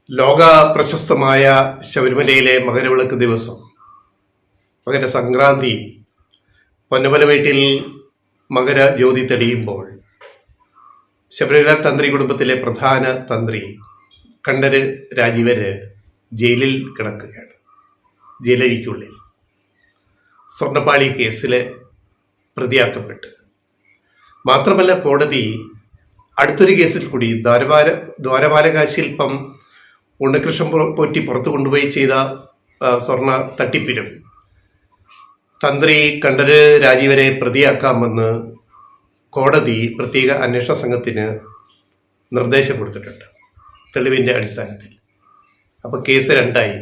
ലോക പ്രശസ്തമായ ശബരിമലയിലെ മകരവിളക്ക് ദിവസം മകര സംക്രാന്തി പൊന്നമല വീട്ടിൽ മകര ജ്യോതി തെളിയുമ്പോൾ ശബരിമല തന്ത്രി കുടുംബത്തിലെ പ്രധാന തന്ത്രി കണ്ഠര് രാജീവര് ജയിലിൽ കിടക്കുകയാണ്. ജയിലഴിക്കുള്ളിൽ സ്വർണ്ണപ്പാളി കേസിലെ പ്രതിയാക്കപ്പെട്ട്. മാത്രമല്ല, കോടതി അടുത്തൊരു കേസിൽ കൂടി ദ്വാരപാലക ശില്പം ഉണ്ണികൃഷ്ണൻ പോറ്റി പുറത്തു കൊണ്ടുപോയി ചെയ്ത സ്വർണ്ണ തട്ടിപ്പിലും തന്ത്രി കണ്ഠര് രാജീവരെ പ്രതിയാക്കാമെന്ന് കോടതി പ്രത്യേക അന്വേഷണ സംഘത്തിന് നിർദ്ദേശം കൊടുത്തിട്ടുണ്ട് തെളിവിൻ്റെ അടിസ്ഥാനത്തിൽ. അപ്പോൾ കേസ് രണ്ടായി,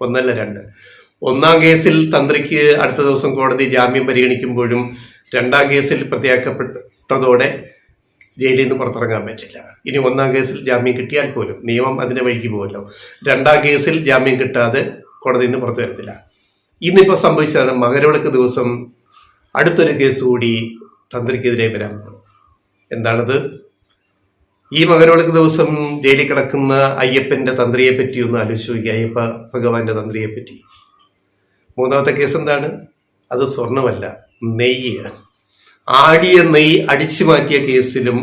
ഒന്നല്ല രണ്ട്. ഒന്നാം കേസിൽ തന്ത്രിക്ക് അടുത്ത ദിവസം കോടതി ജാമ്യം പരിഗണിക്കുമ്പോഴും രണ്ടാം കേസിൽ പ്രതിയാക്കപ്പെട്ടതോടെ ജയിലിൽ നിന്ന് പുറത്തിറങ്ങാൻ പറ്റില്ല. ഇനി ഒന്നാം കേസിൽ ജാമ്യം കിട്ടിയാൽ പോലും നിയമം അതിനെ വഴിക്ക് പോകുമല്ലോ. രണ്ടാം കേസിൽ ജാമ്യം കിട്ടാതെ കോടതിയിൽ നിന്ന് പുറത്തു വരത്തില്ല. ഇന്നിപ്പോൾ സംഭവിച്ചതാണ്, മകരവിളക്ക് ദിവസം അടുത്തൊരു കേസ് കൂടി തന്ത്രിക്കെതിരെ വരാൻ പോകും. എന്താണത്? ഈ മകരവിളക്ക് ദിവസം ജയിലിൽ കിടക്കുന്ന അയ്യപ്പൻ്റെ തന്ത്രിയെ പറ്റി ഒന്ന് ആലോചിച്ച് നോക്കി. അയ്യപ്പ ഭഗവാന്റെ തന്ത്രിയെ പറ്റി. മൂന്നാമത്തെ കേസ് എന്താണ്? അത് സ്വർണമല്ല, നെയ്യ്. ആടിയ നെയ്യ് അടിച്ചു മാറ്റിയ കേസിലും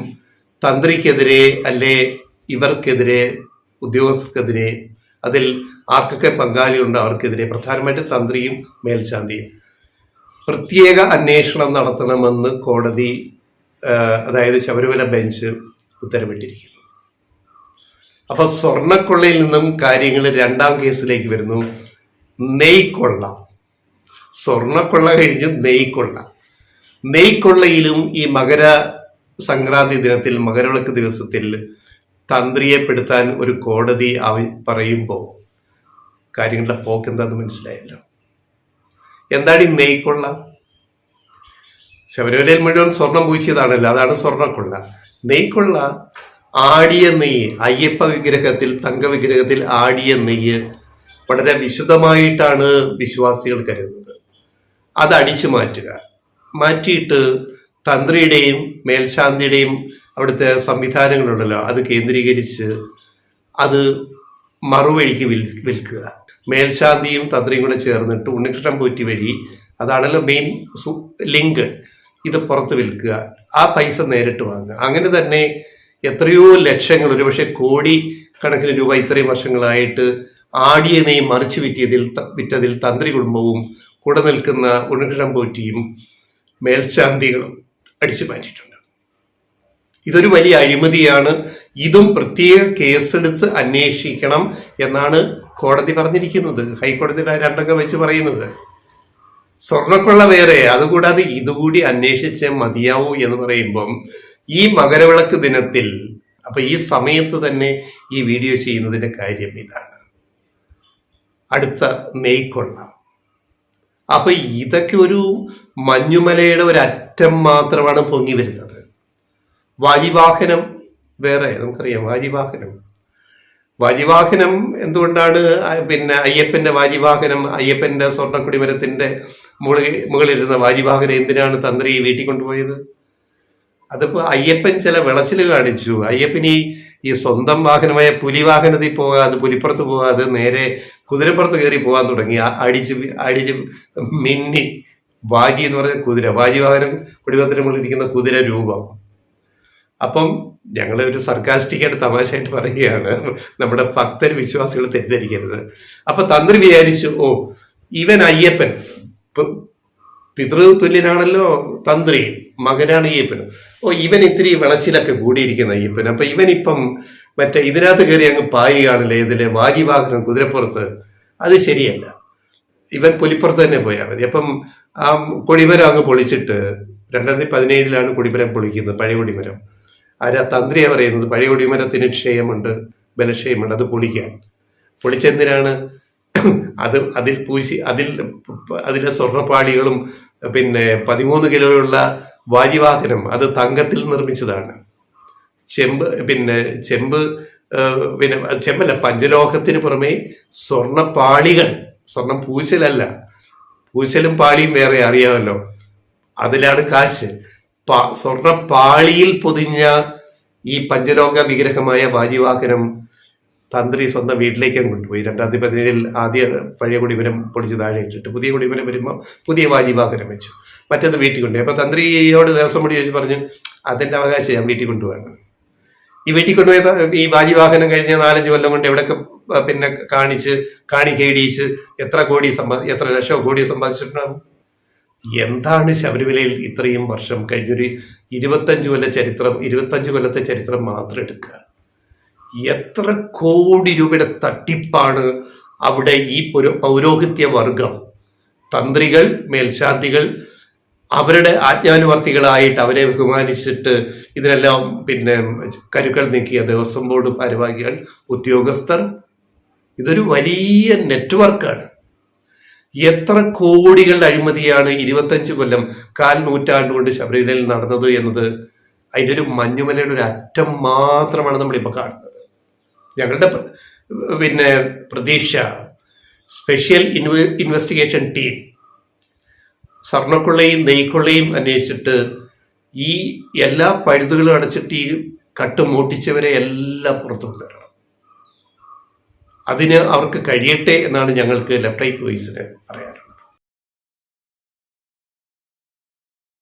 തന്ത്രിക്കെതിരെ അല്ലെ ഇവർക്കെതിരെ, ഉദ്യോഗസ്ഥർക്കെതിരെ, അതിൽ ആർക്കൊക്കെ പങ്കാളിയുണ്ട് അവർക്കെതിരെ, പ്രധാനമായിട്ടും തന്ത്രിയും മേൽശാന്തിയും പ്രത്യേക അന്വേഷണം നടത്തണമെന്ന് കോടതി, അതായത് ശബരിമല ബെഞ്ച് ഉത്തരവിട്ടിരിക്കുന്നു. അപ്പൊ സ്വർണ്ണക്കൊള്ളയിൽ നിന്നും കാര്യങ്ങൾ രണ്ടാം കേസിലേക്ക് വരുന്നു. നെയ്ക്കൊള്ള. സ്വർണ്ണക്കൊള്ള കഴിഞ്ഞു നെയ്ക്കൊള്ള. നെയ്ക്കൊള്ളയിലും ഈ മകര സംക്രാന്തി ദിനത്തിൽ, മകരവിളക്ക് ദിവസത്തിൽ തന്ത്രിയെ പെടുത്താൻ ഒരു കോടതി പറയുമ്പോൾ കാര്യങ്ങളുടെ പോക്ക് എന്താണെന്ന് മനസ്സിലായല്ലോ. എന്താണ് ഈ നെയ്ക്കൊള്ള? ശബരിമലയിൽ മുഴുവൻ സ്വർണം പൂച്ചിയതാണല്ലോ, അതാണ് സ്വർണ്ണക്കൊള്ള. നെയ്ക്കൊള്ള ആടിയ നെയ്യ്, അയ്യപ്പ വിഗ്രഹത്തിൽ, തങ്കവിഗ്രഹത്തിൽ ആടിയ നെയ്യ് വളരെ വിശുദ്ധമായിട്ടാണ് വിശ്വാസികൾ കരുതുന്നത്. അത് അടിച്ചു മാറ്റുക, മാറ്റിയിട്ട് തന്ത്രിയുടെയും മേൽശാന്തിയുടെയും അവിടുത്തെ സംവിധാനങ്ങളുണ്ടല്ലോ അത് കേന്ദ്രീകരിച്ച് അത് മറുവഴിക്ക് വിൽക്കുക. മേൽശാന്തിയും തന്ത്രിയും കൂടെ ചേർന്നിട്ട് ഉണ്ണികൃഷ്ണൻ പോറ്റി വഴി, അതാണല്ലോ മെയിൻ ലിങ്ക്, ഇത് പുറത്ത് വിൽക്കുക, ആ പൈസ നേരിട്ട് വാങ്ങുക. അങ്ങനെ തന്നെ എത്രയോ ലക്ഷങ്ങൾ, ഒരുപക്ഷെ കോടി കണക്കിന് രൂപ ഇത്രയും വർഷങ്ങളായിട്ട് ആടിയ നെയ്യ് മറിച്ച് വിറ്റതിൽ തന്ത്രി കുടുംബവും കൂടെ നിൽക്കുന്ന ഉണ്ണികൃഷ്ണൻ പോറ്റിയും മേൽശാന്തികളും അടിച്ചു മാറ്റിയിട്ടുണ്ട്. ഇതൊരു വലിയ അഴിമതിയാണ്. ഇതും പ്രത്യേക കേസെടുത്ത് അന്വേഷിക്കണം എന്നാണ് കോടതി പറഞ്ഞിരിക്കുന്നത്. ഹൈക്കോടതിയുടെ രണ്ടംഗ വെച്ച് പറയുന്നത്. സ്വർണ്ണക്കൊള്ള വേറെ, അതുകൂടാതെ ഇതുകൂടി അന്വേഷിച്ച് മതിയാവൂ എന്ന് പറയുമ്പം ഈ മകരവിളക്ക് ദിനത്തിൽ, അപ്പൊ ഈ സമയത്ത് തന്നെ ഈ വീഡിയോ ചെയ്യുന്നതിന്റെ കാര്യം ഇതാണ്. അടുത്ത നെയ്ക്കൊള്ള. അപ്പൊ ഇതൊക്കെ ഒരു മഞ്ഞുമലയുടെ ഒരു അറ്റം മാത്രമാണ് പൊങ്ങി വരുന്നത്. വാജിവാഹനം വേറെ, നമുക്കറിയാം വാജിവാഹനം എന്തുകൊണ്ടാണ് അയ്യപ്പന്റെ വാജിവാഹനം, അയ്യപ്പന്റെ സ്വർണ്ണക്കുടിമരത്തിന്റെ മുകളിലിരുന്ന വാജിവാഹനം എന്തിനാണ് തന്ത്രി വീട്ടിൽ കൊണ്ടുപോയത്? അതിപ്പോ അയ്യപ്പൻ ചില വിളച്ചിൽ കാണിച്ചു. അയ്യപ്പന് ഈ സ്വന്തം വാഹനമായ പുലിവാഹനത്തിൽ പോകാതെ, പുലിപ്പുറത്ത് പോകാതെ നേരെ കുതിരപ്പുറത്ത് കയറി പോകാൻ തുടങ്ങി. അടിച്ച് മിന്നി. വാജി എന്ന് പറഞ്ഞ കുതിര, വാജിവാഹനം കുടിമരത്തിന് മുകളിലിരിക്കുന്ന കുതിര രൂപം. അപ്പം ഞങ്ങൾ ഒരു സർക്കാസ്റ്റിക്കായിട്ട് തമാശയായിട്ട് പറയുകയാണ്, നമ്മുടെ ഭക്തർ വിശ്വാസികൾ തെറ്റിദ്ധരിക്കരുത്. അപ്പൊ തന്ത്രി വിചാരിച്ചു, ഓ ഇവൻ അയ്യപ്പൻ പിതൃതുല്യനാണല്ലോ തന്ത്രി, മകനാണ് അയ്യപ്പൻ, ഓ ഇവൻ ഇത്തിരി വിളച്ചിലൊക്കെ കൂടിയിരിക്കുന്ന അയ്യപ്പൻ, അപ്പൊ ഇവനിപ്പം ഇതിനകത്ത് കയറി അങ്ങ് പായുകയാണല്ലേ, ഇതിലെ വാജിവാഹനം കുതിരപ്പുറത്ത്. അത് ശരിയല്ല, ഇവൻ പുലിപ്പുറത്ത് തന്നെ പോയാൽ മതി. അപ്പം ആ കൊടിമരം അങ്ങ് പൊളിച്ചിട്ട്, 2017 കൊടിമരം പൊളിക്കുന്നത്, പഴയ കൊടിമരം. തന്ത്രിയാ പറയുന്നത് പഴയ കൊടിമരത്തിന് ക്ഷയമുണ്ട്, ബലക്ഷയമുണ്ട്, അത് പൊളിച്ചെന്തിനാണ്? അതിലെ സ്വർണ്ണപ്പാളികളും 13 കിലോയുള്ള വാജിവാഹനം അത് തങ്കത്തിൽ നിർമ്മിച്ചതാണ്. ചെമ്പല്ല, പഞ്ചലോഹത്തിന് പുറമെ സ്വർണ്ണപ്പാളികൾ, സ്വർണം പൂശലല്ല, പൂശലും പാളിയും വേറെ അറിയാമല്ലോ, അതിലാണ് കാശ്. സ്വർണ്ണപ്പാളിയിൽ പൊതിഞ്ഞ ഈ പഞ്ചലോക വിഗ്രഹമായ വാജിവാഹനം തന്ത്രി സ്വന്തം വീട്ടിലേക്കും കൊണ്ടുപോയി. 2017 ആദ്യ പഴയ കൊടിമരം പൊളിച്ച് താഴെ ഇട്ടിട്ട് പുതിയ കൊടിമരം വരുമ്പോൾ പുതിയ വാജിവാഹനം വെച്ചു, മറ്റേത് വീട്ടിൽ കൊണ്ടുപോയി. അപ്പോൾ തന്ത്രിയോട് ദേവസ്വം ബോർഡ് ചോദിച്ച് പറഞ്ഞു, അതിൻ്റെ അവകാശം ഞാൻ വീട്ടിൽ കൊണ്ടുപോകണം. ഈ വീട്ടിൽ കൊണ്ടുപോയത് ഈ വാജിവാഹനം കഴിഞ്ഞ 4-5 കൊല്ലം കൊണ്ട് എവിടെയൊക്കെ പിന്നെ കാണിക്കയിടിച്ച് എത്ര ലക്ഷം കോടി സമ്പാദിച്ചിട്ടുണ്ടാകും. എന്താണ് ശബരിമലയിൽ ഇത്രയും വർഷം കഴിഞ്ഞൊരു 25 കൊല്ലത്തെ ചരിത്രം മാത്രം എടുക്കുക. എത്ര കോടി രൂപയുടെ തട്ടിപ്പാണ് അവിടെ ഈ പൗരോഹിത്യ വർഗം, തന്ത്രികൾ, മേൽശാന്തികൾ, അവരുടെ ആജ്ഞാനുവർത്തികളായിട്ട് അവരെ ബഹുമാനിച്ചിട്ട് ഇതിനെല്ലാം പിന്നെ കരുക്കൾ നീക്കിയ ദേവസ്വം ബോർഡ് ഭാരവാഹികൾ, ഉദ്യോഗസ്ഥർ. ഇതൊരു വലിയ നെറ്റ്വർക്കാണ്. എത്ര കോടികളുടെ അഴിമതിയാണ് 25 കൊല്ലം, 4 നൂറ്റാണ്ട് കൊണ്ട് ശബരിമലയിൽ നടന്നത് എന്നത് അതിൻ്റെ ഒരു മഞ്ഞുമലയുടെ ഒരു അറ്റം മാത്രമാണ് നമ്മളിപ്പോൾ കാണുന്നത്. ഞങ്ങളുടെ പിന്നെ പ്രതീക്ഷ സ്പെഷ്യൽ ഇൻവെസ്റ്റിഗേഷൻ ടീം സ്വർണ്ണക്കൊള്ളയും നെയ്ക്കൊള്ളയും അന്വേഷിച്ചിട്ട് ഈ എല്ലാ പഴുതുകളും അടച്ചിട്ട് ഈ കട്ടുമൂട്ടിച്ചവരെ എല്ലാം പുറത്തു കൊണ്ടുവരണം. അതിന് അവർക്ക് കഴിയട്ടെ എന്നാണ് ഞങ്ങൾക്ക് ലെഫ്റ്റ് റൈറ്റ് വോയിസിന് പറയാൻ.